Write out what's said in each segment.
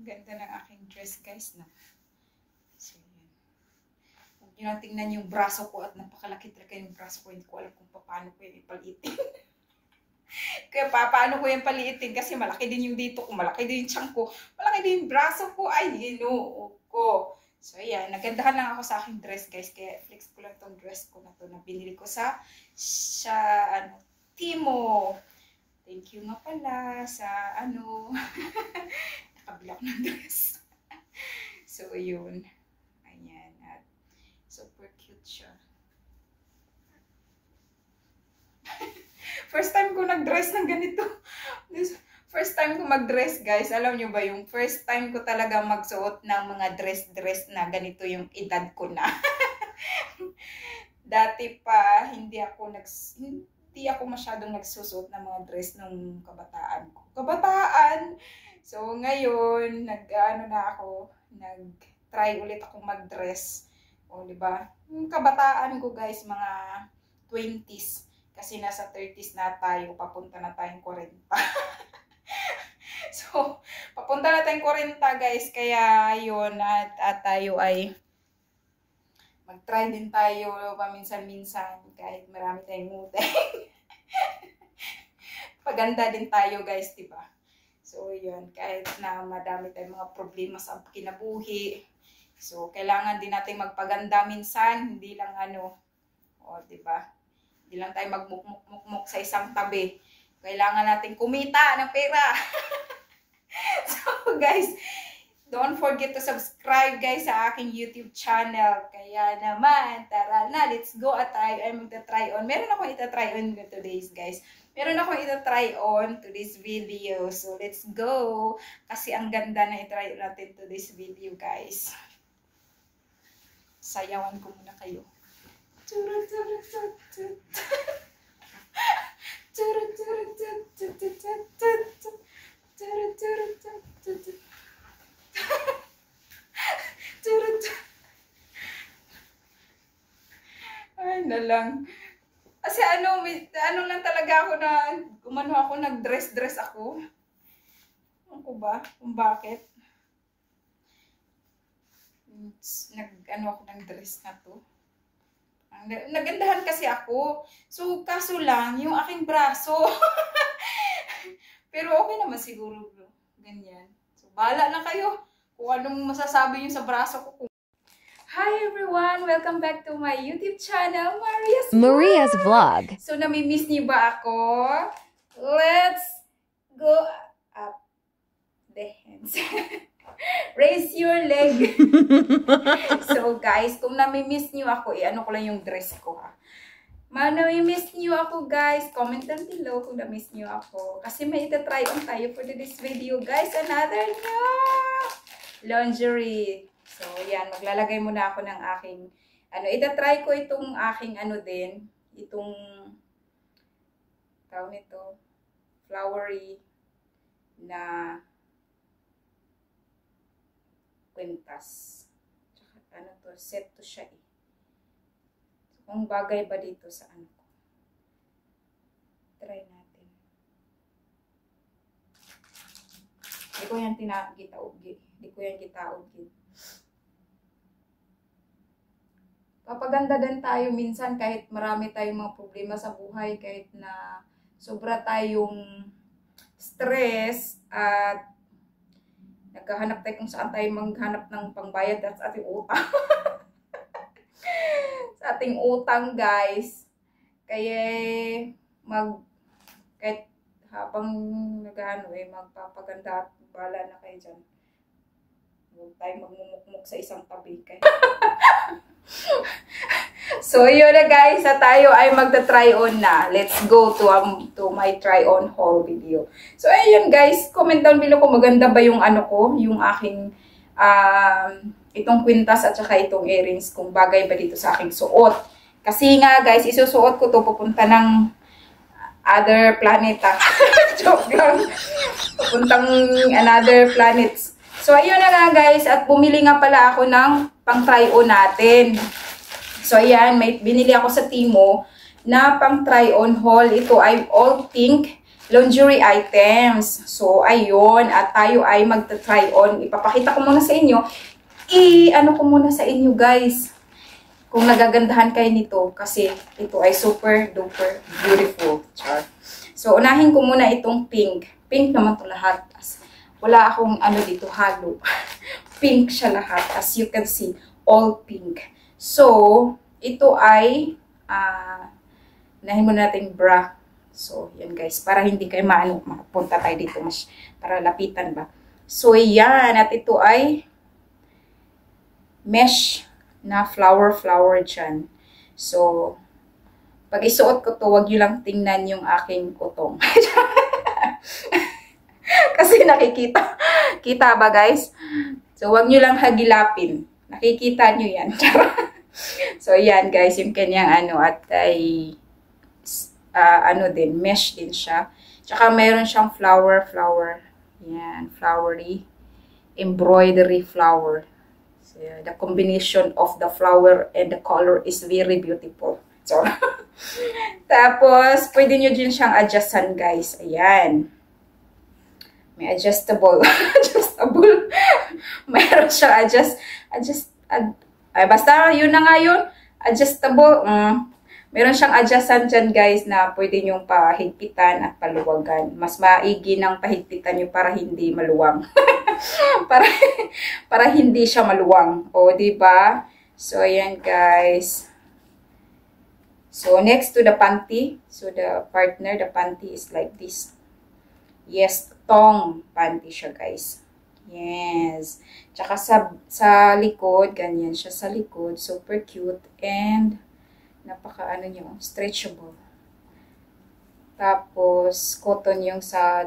Ang ganda ng aking dress, guys, no? So, yun. Huwag nyo lang tingnan yung braso ko at napakalaki talaga yung braso ko. Hindi ko alam kung paano ko yung ipaliitin. Kaya paano ko yung paliitin kasi malaki din yung dito ko, malaki din yung tiyan ko, malaki din yung braso ko. Ay, ginoo ko. So, ayan. Nagandahan lang ako sa aking dress, guys. Kaya flex ko lang tong dress ko na to na binili ko sa Timo. Thank you nga pala sa nakabila ko ng dress. So, yun. Ayan. At super cute siya. First time ko nag-dress ng ganito. First time ko mag-dress, guys. Alam nyo ba yung first time ko talaga magsuot ng mga dress na ganito yung edad ko na. Dati pa, hindi ako masyadong nagsusuot ng mga dress nung kabataan ko. So, ngayon, nag-try ulit ako mag-dress. O, diba? Yung kabataan ko, guys, mga 20s. Kasi nasa 30s na tayo, papunta na tayong 40. So, papunta na tayong 40, guys. Kaya, yun, at tayo ay mag-try din tayo paminsan-minsan kahit marami tayong utang. Paganda din tayo, guys, diba? So, yun, kahit na madami tayong mga problema sa kinabuhi. So, kailangan din natin magpaganda minsan, hindi lang diba? Hindi lang tayo magmukmuk sa isang tabi. Kailangan natin kumita ng pera. So, guys, don't forget to subscribe, guys, sa aking YouTube channel. Kaya naman, tara na, let's go at tayo ay magta-try on. Meron akong ita-try on today's, guys. Meron akong ita-try on today's video. So, let's go. Kasi ang ganda na i-try natin today's video, guys. Sayawan ko muna kayo. Ay, na lang. Kasi lang talaga ako nag-dress ako. Ano ko ba? Kung bakit? Ako ng dress na to. Nagandahan kasi ako. So, kaso lang, yung aking braso. Pero okay naman siguro. Ganyan. So, bahala na kayo kung anong masasabi nyo sa braso ko. Hi everyone! Welcome back to my YouTube channel, Maria's Vlog. So, nami-miss niyo ba ako? Let's go up the hands. Raise your leg. So, guys, kung nami-miss niyo ako, ko lang yung dress ko, ha. Nami-miss niyo ako, guys. Comment down below kung nami-miss niyo ako. Kasi may ita-try on tayo for this video, guys. Another lingerie. So, yan. Maglalagay muna ako ng aking, ita-try ko itong aking, itong, tawag nito, flowery na kwintas. Tsaka, set to siya, eh. So, kung bagay ba dito sa ko. Try natin. Hindi ko yan gitaog. Hindi ko yan gitaog. Papaganda din tayo minsan kahit marami tayong mga problema sa buhay, kahit na sobra tayong stress at naghahanap tayo kung saan tayo maghanap ng pangbayad at sa ating utang. Sa ating utang, guys. Kahit habang magpapaganda at bala na kayo dyan. Huwag tayo magmumukmuk sa isang tabi. So, yun na, guys. Tayo ay magta-try on na. Let's go to my try on haul video. So, ayun, guys. Comment down below kung maganda ba yung yung aking itong kwintas at saka itong earrings, kung bagay ba dito sa aking suot. Kasi nga, guys, isusuot ko to papunta ng other planet. Joke lang. Papuntang another planets. So, ayun na nga, guys. At bumili nga pala ako ng pang-try-on natin. So, ayan. Binili ako sa Timo na pang-try-on haul. Ito ay all pink lingerie items. So, ayun. At tayo ay magta-try on. Ipapakita ko muna sa inyo. Ano ko muna sa inyo, guys. Kung nagagandahan kayo nito. Kasi ito ay super duper beautiful. Char. So, unahin ko muna itong pink. Pink naman to lahat. Wala akong ano dito, halo. Pink siya lahat. As you can see, all pink. So, ito ay unahin muna natin bra. So, yan guys. Para hindi kayo mapunta tayo dito. Para lapitan ba. So, yan. At ito ay mesh na flower dyan. So, pag isuot ko to, wag nyo lang tingnan yung aking utong. Kasi nakikita. Kita ba guys? So, wag nyo lang hagilapin. Nakikita nyo yan. So, yan guys. Yung kanyang ano. At ay ano din, mesh din siya. Tsaka mayroon siyang flower. Yan, flowery. Embroidery flower. So, yeah, the combination of the flower and the color is very beautiful. So, tapos, pwede nyo din siyang adjustan, guys. Ayan. May adjustable. Adjustable. Mayroon siyang basta, yun na nga yun. Adjustable. Meron siyang adjustan dyan, guys, na pwede nyong pahigpitan at paluwagan. Mas maigi ng pahigpitan nyo para hindi maluwang. para hindi siya maluwang. O, diba? So, ayan, guys. So, next to the panty. So, the panty is like this. Yes, thong panty siya, guys. Yes. Tsaka sa likod, ganyan siya sa likod. Super cute. And stretchable. Tapos, cotton yung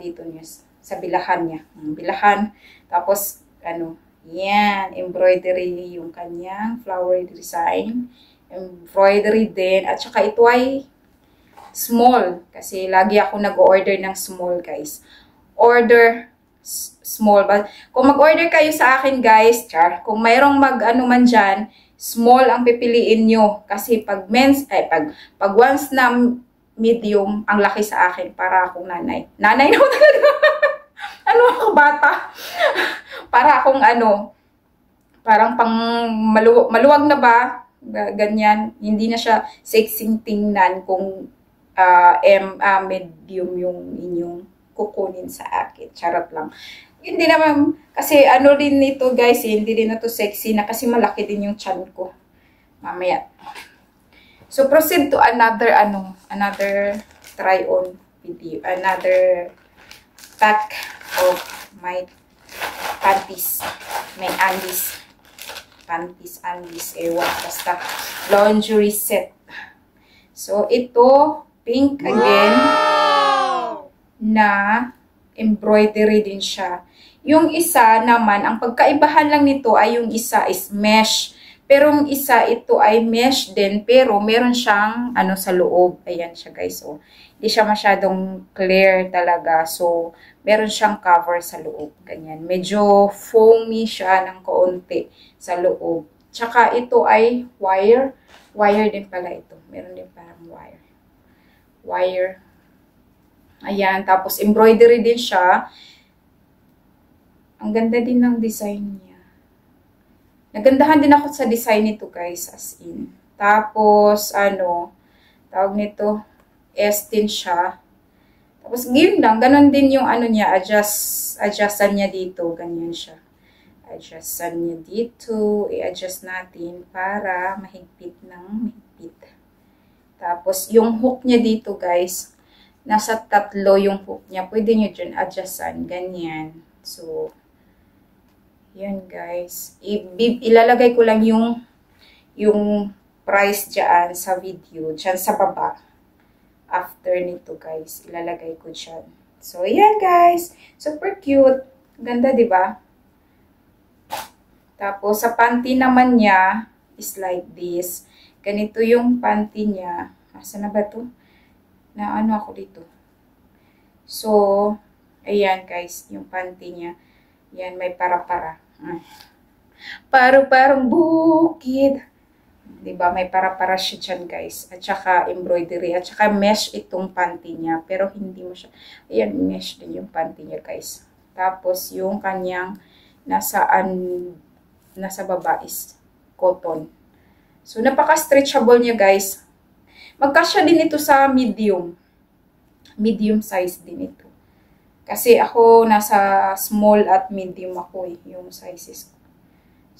dito niya, sa bilahan niya. Bilahan. Tapos, yan, embroidery yung kanyang flowery design. Embroidery din. At saka ito ay small. Kasi lagi ako nag-order ng small, guys. Order small. But, kung mag-order kayo sa akin, guys, kung mayroong man dyan, small ang pipiliin nyo. Kasi pag pag once na medium, ang laki sa akin para akong nanay. Nanay na talaga. Ako, bata. Para akong parang pang maluwag na ba? Ganyan. Hindi na siya sexing tingnan kung medium yung inyong kukunin sa akin. Charot lang. Hindi naman, kasi din nito guys, hindi din na to sexy na kasi malaki din yung chan ko. Mamaya. So, proceed to another try on video. Another pack of my panties. May undies. Panties, ewan. Basta, lingerie set. So, ito, pink again. Wow! Na embroidery din siya. Yung isa naman, ang pagkaibahan lang nito ay yung isa is mesh. Pero yung isa, ito ay mesh din. Pero meron siyang sa loob. Ayan siya guys. So, hindi siya masyadong clear talaga. So, meron siyang cover sa loob. Ganyan. Medyo foamy siya ng kaunti sa loob. Tsaka ito ay wire. Wire din pala ito. Meron din parang wire. Wire. Ayan. Tapos, embroidery din siya. Ang ganda din ng design niya. Nagandahan din ako sa design nito, guys. As in. Tapos, tawag nito, S10 siya. Tapos, yun lang. Ganon din yung niya. Adjustan niya dito. Ganyan siya. Adjustan niya dito. I-adjust natin para mahigpit ng mahigpit. Tapos, yung hook niya dito, guys, nasa 3 yung hook niya. Pwede nyo dyan adjustan. Ganyan. So, yun guys. Ilalagay ko lang yung price dyan sa video. Dyan sa baba. After nito guys. Ilalagay ko dyan. So, yan guys. Super cute. Ganda, diba? Tapos, sa panty naman niya is like this. Ganito yung panty niya. Asa na ba to? Na ako dito. So, ayan guys, yung panty niya. Yan, may para-para. Parang bukid. 'Diba? May para-para siya dyan, guys. At saka embroidery. At saka mesh itong panty niya. Pero hindi mo siya... Ayan, mesh din yung panty niya, guys. Tapos, yung kanyang nasa baba is cotton. So, napaka-stretchable niya, guys. Magkasya din ito sa medium. Medium size din ito. Kasi ako, nasa small at medium ako yung sizes ko.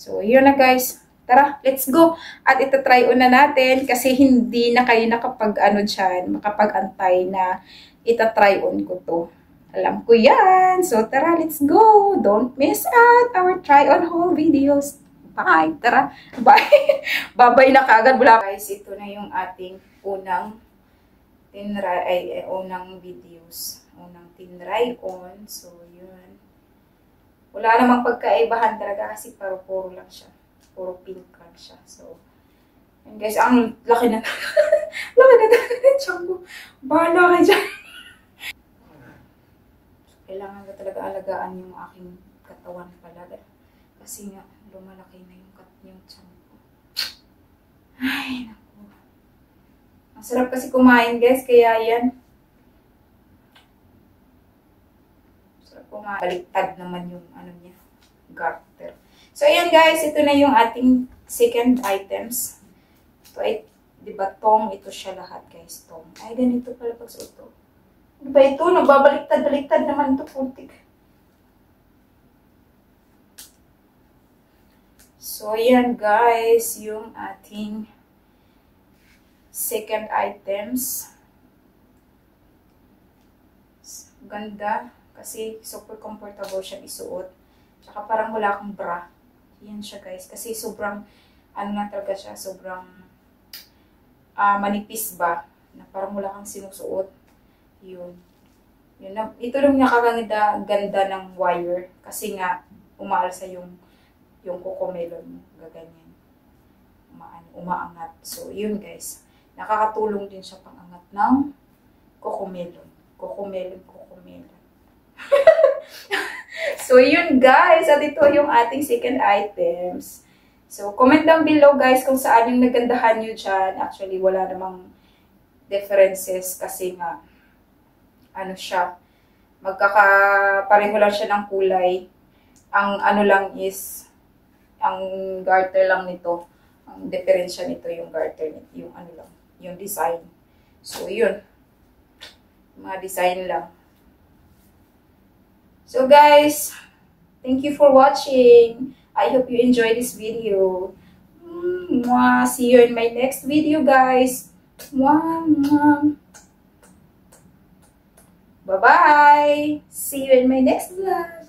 So, yun na, guys. Tara, let's go. At ito-try on na natin kasi hindi na kayo makapag-antay na ita-try on ko to. Alam ko yan. So, tara, let's go. Don't miss out our try-on haul videos. Bye. Tara. Bye. Babay na kagad. Wala. Guys, ito na yung ating unang videos. Unang tinry on. So, yun. Wala namang pagkaibahan talaga kasi puro lang siya. Puro pink lang siya. So, and guys, ang laki na laki na tiyan ko. Bahala kayo dyan. Kailangan ko talaga alagaan yung aking katawan pala. Kasi nga, lumalaki na yung tiyan ko. Ay, naku. Ang sarap kasi kumain, guys. Kaya yan. Sarap kumain. Baliktad naman yung niya. Garter. So, ayan guys, ito na yung ating second items. Ito ay, diba, tong, ito siya lahat guys, tong. Ay, ganito pala pagsuot to. Diba ito, nagbabaliktad naman ito, putik. So, ayan guys, yung ating second items. Ganda, kasi super comfortable siya isuot. Tsaka parang wala akong bra. Yan siya guys. Kasi sobrang, na talaga siya, sobrang manipis ba. Na parang wala kang sinusuot. Yun. Ito lang nakakaganda ng wire. Kasi nga, umaalsa yung cocomelon mo. Gaganyan. Umaangat. So, yun guys. Nakakatulong din siya pangangat ng cocomelon. Cocomelon. So, yun guys. At ito yung ating second items. So, comment down below guys kung saan yung nagandahan nyo dyan. Actually, wala namang differences kasi nga, siya, pareho lang siya ng kulay. Ang lang is, ang garter lang nito. Ang diferensya nito yung garter nito. Yung design. So, yun. Mga design lang. So guys, thank you for watching. I hope you enjoyed this video. See you in my next video guys. Bye-bye. See you in my next vlog.